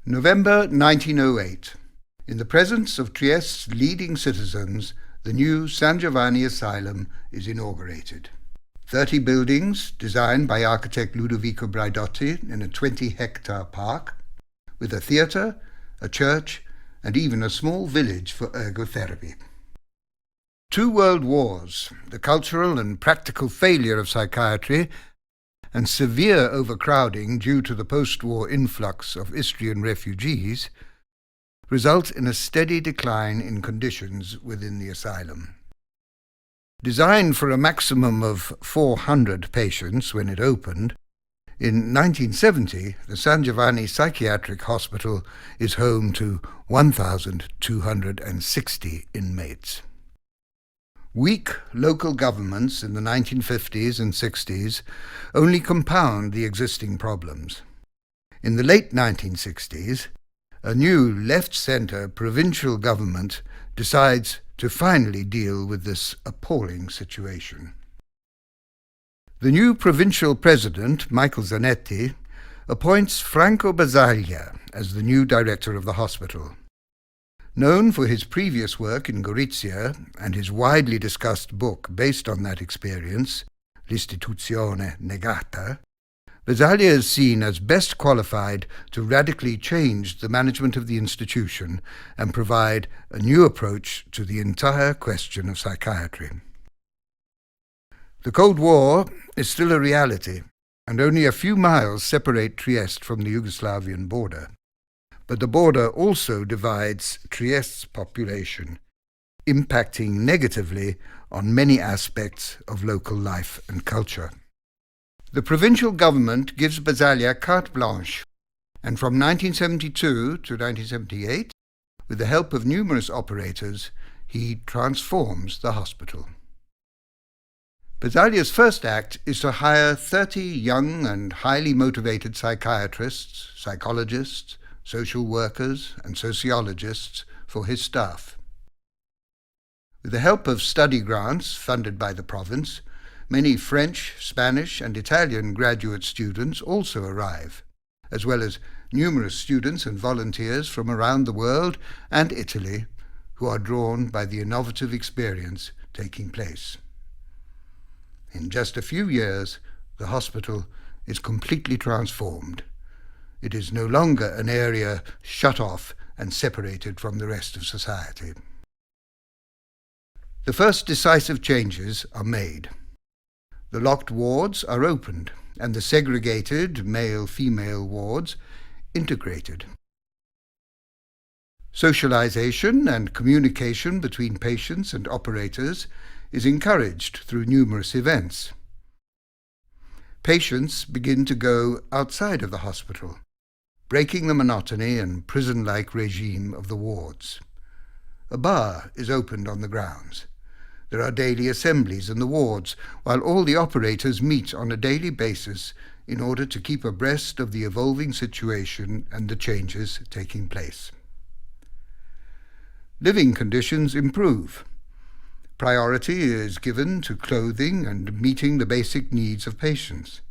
November 1908. In the presence of Trieste's leading citizens, the new San Giovanni Asylum is inaugurated. 30 buildings, designed by architect Ludovico Braidotti in a 20-hectare park, with a theatre, a church, and even a small village for ergotherapy. 2 world wars, the cultural and practical failure of psychiatry, and severe overcrowding due to the post-war influx of Istrian refugees, result in a steady decline in conditions within the asylum. Designed for a maximum of 400 patients when it opened, in 1970 the San Giovanni Psychiatric Hospital is home to 1,260 inmates. Weak local governments in the 1950s and 60s only compound the existing problems. In the late 1960s, a new left-centre provincial government decides to finally deal with this appalling situation. The new provincial president, Michael Zanetti, appoints Franco Basaglia as the new director of the hospital. Known for his previous work in Gorizia and his widely discussed book based on that experience, L'istituzione negata, Basaglia is seen as best qualified to radically change the management of the institution and provide a new approach to the entire question of psychiatry. The Cold War is still a reality, and only a few miles separate Trieste from the Yugoslavian border. But the border also divides Trieste's population, impacting negatively on many aspects of local life and culture. The provincial government gives Basaglia carte blanche, and from 1972 to 1978, with the help of numerous operators, he transforms the hospital. Basaglia's first act is to hire 30 young and highly motivated psychiatrists, psychologists, social workers and sociologists for his staff. With the help of study grants funded by the province, many French, Spanish and Italian graduate students also arrive, as well as numerous students and volunteers from around the world and Italy who are drawn by the innovative experience taking place. In just a few years, the hospital is completely transformed. It is no longer an area shut off and separated from the rest of society. The first decisive changes are made. The locked wards are opened, and the segregated male-female wards integrated. Socialization and communication between patients and operators is encouraged through numerous events. Patients begin to go outside of the hospital, breaking the monotony and prison-like regime of the wards. A bar is opened on the grounds. There are daily assemblies in the wards, while all the operators meet on a daily basis in order to keep abreast of the evolving situation and the changes taking place. Living conditions improve. Priority is given to clothing and meeting the basic needs of patients.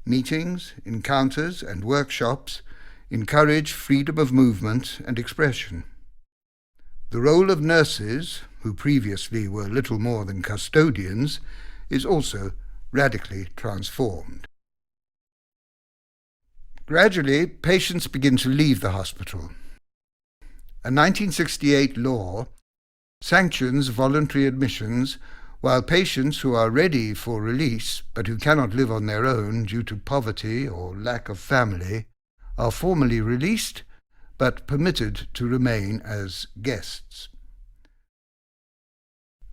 Meetings, encounters and workshops encourage freedom of movement and expression. The role of nurses, who previously were little more than custodians, is also radically transformed. Gradually, patients begin to leave the hospital. A 1968 law sanctions voluntary admissions, while patients who are ready for release but who cannot live on their own due to poverty or lack of family are formally released but permitted to remain as guests.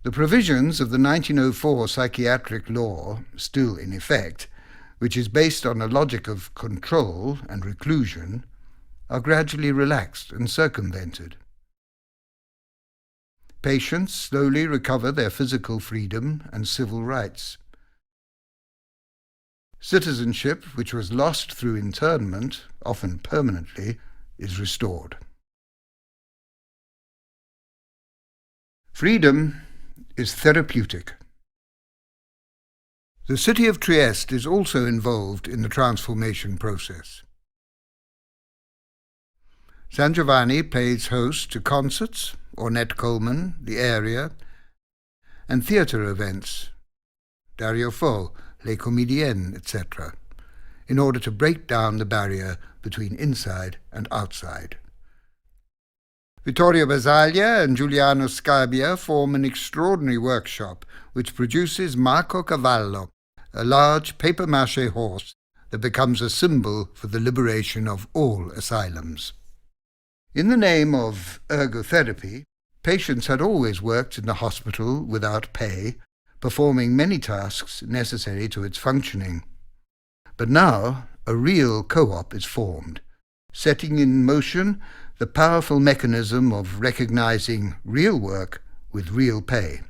The provisions of the 1904 psychiatric law, still in effect, which is based on a logic of control and reclusion, are gradually relaxed and circumvented. Patients slowly recover their physical freedom and civil rights. Citizenship, which was lost through internment, often permanently, is restored. Freedom is therapeutic. The city of Trieste is also involved in the transformation process. San Giovanni plays host to concerts, Ornette Coleman, the area, and theatre events, Dario Fo, Les Comédiennes, etc., in order to break down the barrier between inside and outside. Vittorio Basaglia and Giuliano Scabbia form an extraordinary workshop which produces Marco Cavallo, a large papier-mâché horse that becomes a symbol for the liberation of all asylums. In the name of ergotherapy, patients had always worked in the hospital without pay, performing many tasks necessary to its functioning. But now a real co-op is formed, setting in motion the powerful mechanism of recognizing real work with real pay.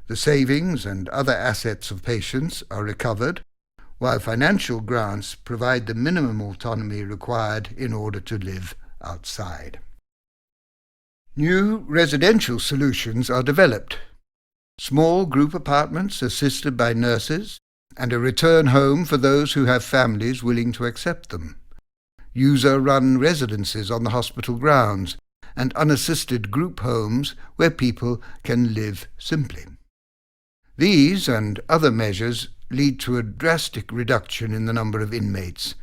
The savings and other assets of patients are recovered, while financial grants provide the minimum autonomy required in order to live outside. New residential solutions are developed. Small group apartments assisted by nurses, and a return home for those who have families willing to accept them. User-run residences on the hospital grounds, and unassisted group homes where people can live simply. These and other measures lead to a drastic reduction in the number of inmates,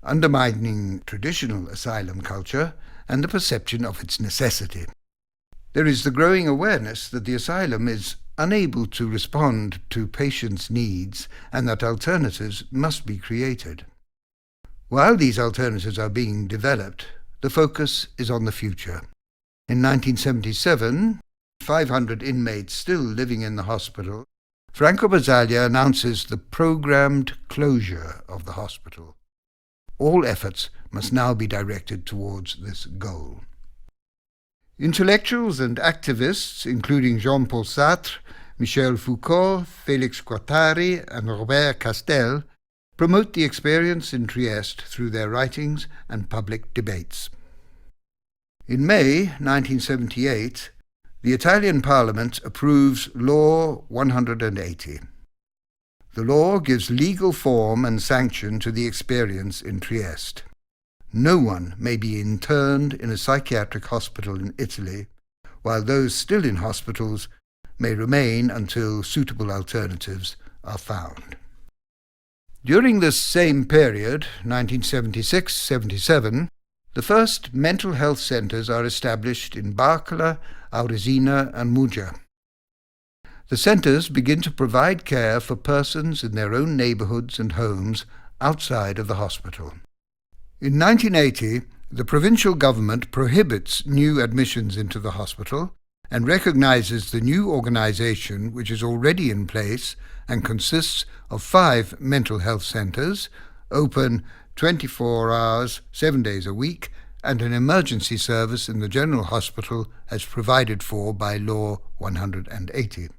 undermining traditional asylum culture and the perception of its necessity. There is the growing awareness that the asylum is unable to respond to patients' needs and that alternatives must be created. While these alternatives are being developed, the focus is on the future. In 1977, 500 inmates still living in the hospital, Franco Basaglia announces the programmed closure of the hospital. All efforts must now be directed towards this goal. Intellectuals and activists, including Jean-Paul Sartre, Michel Foucault, Félix Guattari, and Robert Castel, promote the experience in Trieste through their writings and public debates. In May 1978, the Italian Parliament approves Law 180. The law gives legal form and sanction to the experience in Trieste. No one may be interned in a psychiatric hospital in Italy, while those still in hospitals may remain until suitable alternatives are found. During this same period, 1976-77, the first mental health centres are established in Barcola, Auresina and Muggia. The centres begin to provide care for persons in their own neighbourhoods and homes outside of the hospital. In 1980, the provincial government prohibits new admissions into the hospital and recognises the new organisation which is already in place and consists of 5 mental health centres, open 24 hours, 7 days a week, and an emergency service in the general hospital as provided for by Law 180.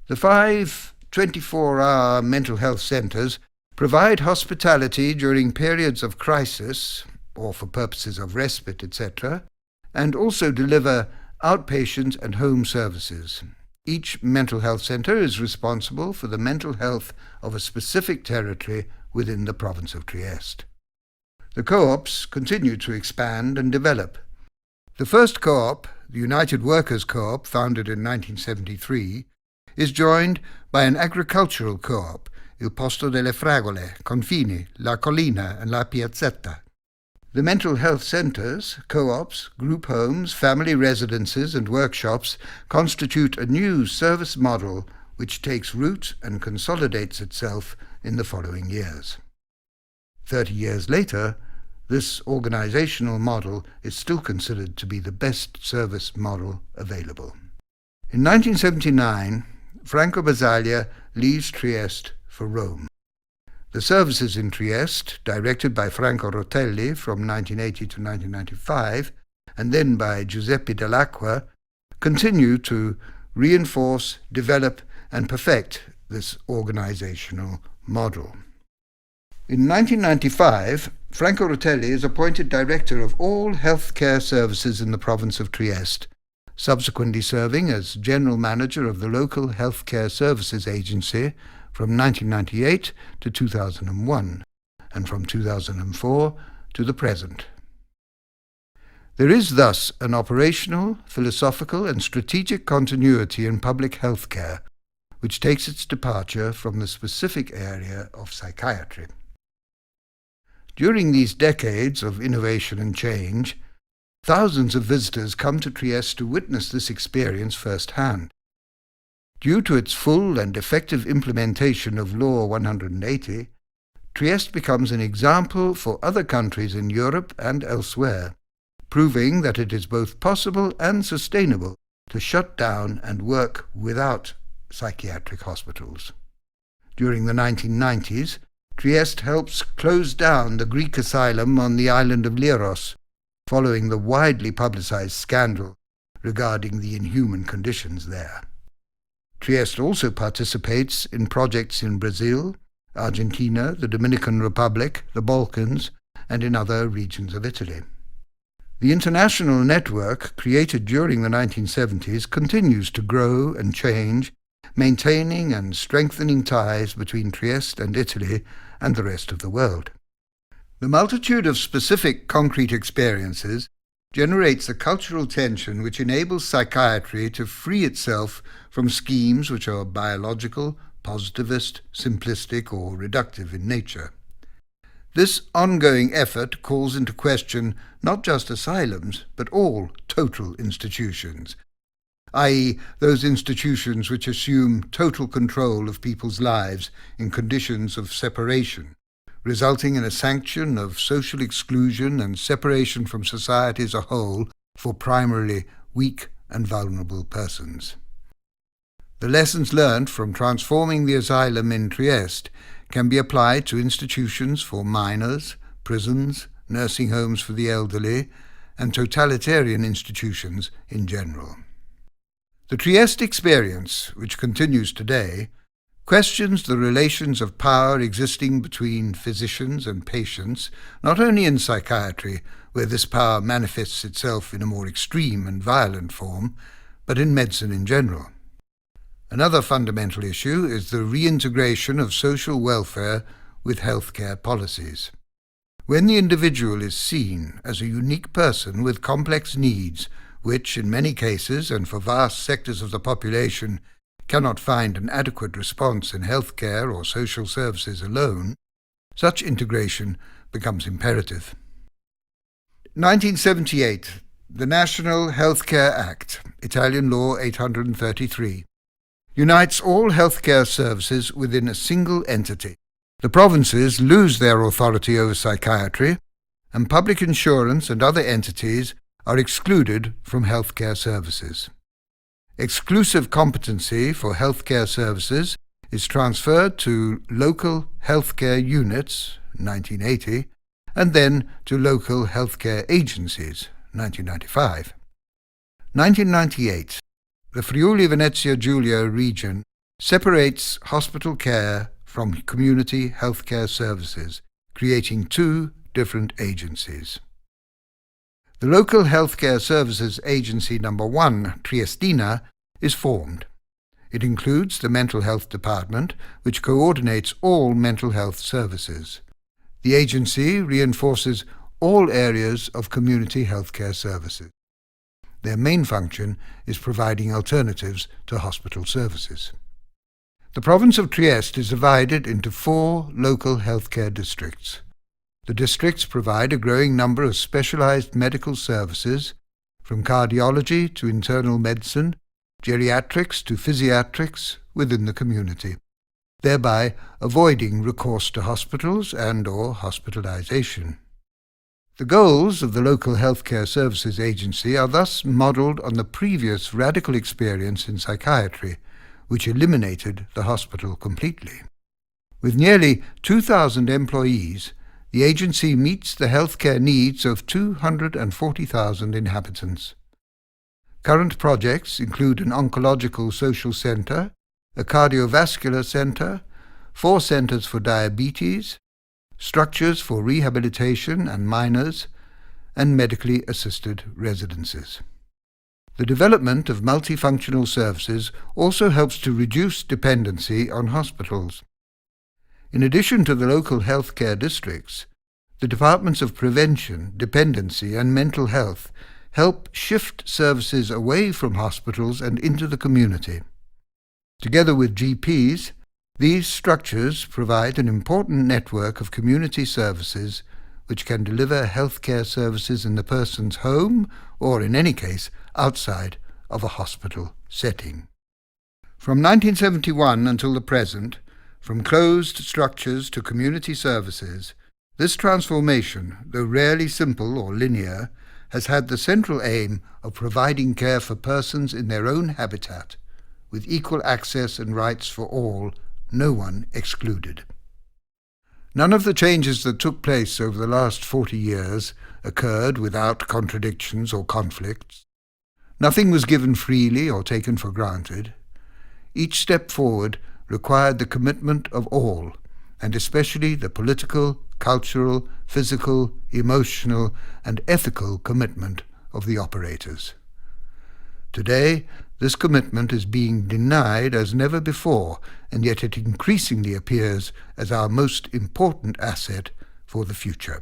The 5 24-hour mental health centres provide hospitality during periods of crisis, or for purposes of respite, etc., and also deliver outpatient and home services. Each mental health centre is responsible for the mental health of a specific territory within the province of Trieste. The co-ops continue to expand and develop. The first co-op, the United Workers Co-op, founded in 1973, is joined by an agricultural co-op, Il Posto delle Fragole, Confini, La Collina and La Piazzetta. The mental health centres, co-ops, group homes, family residences and workshops constitute a new service model which takes root and consolidates itself in the following years. 30 years later, this organizational model is still considered to be the best service model available. In 1979, Franco Basaglia leaves Trieste for Rome. The services in Trieste, directed by Franco Rotelli from 1980 to 1995, and then by Giuseppe Dell'Acqua, continue to reinforce, develop, and perfect this organizational model. In 1995, Franco Rotelli is appointed director of all healthcare services in the province of Trieste, subsequently serving as general manager of the local healthcare services agency from 1998 to 2001, and from 2004 to the present. There is thus an operational, philosophical and strategic continuity in public health care, which takes its departure from the specific area of psychiatry. During these decades of innovation and change, thousands of visitors come to Trieste to witness this experience firsthand. Due to its full and effective implementation of Law 180, Trieste becomes an example for other countries in Europe and elsewhere, proving that it is both possible and sustainable to shut down and work without psychiatric hospitals. During the 1990s, Trieste helps close down the Greek asylum on the island of Leros, following the widely publicized scandal regarding the inhuman conditions there. Trieste also participates in projects in Brazil, Argentina, the Dominican Republic, the Balkans, and in other regions of Italy. The international network created during the 1970s continues to grow and change, maintaining and strengthening ties between Trieste and Italy and the rest of the world. The multitude of specific concrete experiences generates a cultural tension which enables psychiatry to free itself from schemes which are biological, positivist, simplistic or reductive in nature. This ongoing effort calls into question not just asylums, but all total institutions, i.e., those institutions which assume total control of people's lives in conditions of separation, resulting in a sanction of social exclusion and separation from society as a whole for primarily weak and vulnerable persons. The lessons learned from transforming the asylum in Trieste can be applied to institutions for minors, prisons, nursing homes for the elderly, and totalitarian institutions in general. The Trieste experience, which continues today, questions the relations of power existing between physicians and patients, not only in psychiatry, where this power manifests itself in a more extreme and violent form, but in medicine in general. Another fundamental issue is the reintegration of social welfare with healthcare policies. When the individual is seen as a unique person with complex needs, which in many cases and for vast sectors of the population cannot find an adequate response in healthcare or social services alone, such integration becomes imperative. 1978, the National Healthcare Act, Italian Law 833, unites all healthcare services within a single entity. The provinces lose their authority over psychiatry, and public insurance and other entities are excluded from healthcare services. Exclusive competency for healthcare services is transferred to local healthcare units, 1980, and then to local healthcare agencies, 1995. 1998. The Friuli-Venezia Giulia region separates hospital care from community healthcare services, creating two different agencies. The Local Healthcare Services Agency No. 1, Triestina, is formed. It includes the Mental Health Department, which coordinates all mental health services. The agency reinforces all areas of community healthcare services. Their main function is providing alternatives to hospital services. The province of Trieste is divided into 4 local healthcare districts. The districts provide a growing number of specialized medical services, from cardiology to internal medicine, geriatrics to physiatrics within the community, thereby avoiding recourse to hospitals and/or hospitalization. The goals of the Local Healthcare Services Agency are thus modelled on the previous radical experience in psychiatry, which eliminated the hospital completely. With nearly 2,000 employees, the agency meets the healthcare needs of 240,000 inhabitants. Current projects include an oncological social centre, a cardiovascular centre, 4 centres for diabetes, structures for rehabilitation and minors, and medically assisted residences. The development of multifunctional services also helps to reduce dependency on hospitals. In addition to the local healthcare districts, The departments of prevention, dependency and mental health help shift services away from hospitals and into the community. Together with GPs, these structures provide an important network of community services which can deliver healthcare services in the person's home or, in any case, outside of a hospital setting. From 1971 until the present, from closed structures to community services, this transformation, though rarely simple or linear, has had the central aim of providing care for persons in their own habitat, with equal access and rights for all, no one excluded. None of the changes that took place over the last 40 years occurred without contradictions or conflicts. Nothing was given freely or taken for granted. Each step forward required the commitment of all, and especially the political, cultural, physical, emotional, and ethical commitment of the operators. Today, this commitment is being denied as never before, and yet it increasingly appears as our most important asset for the future.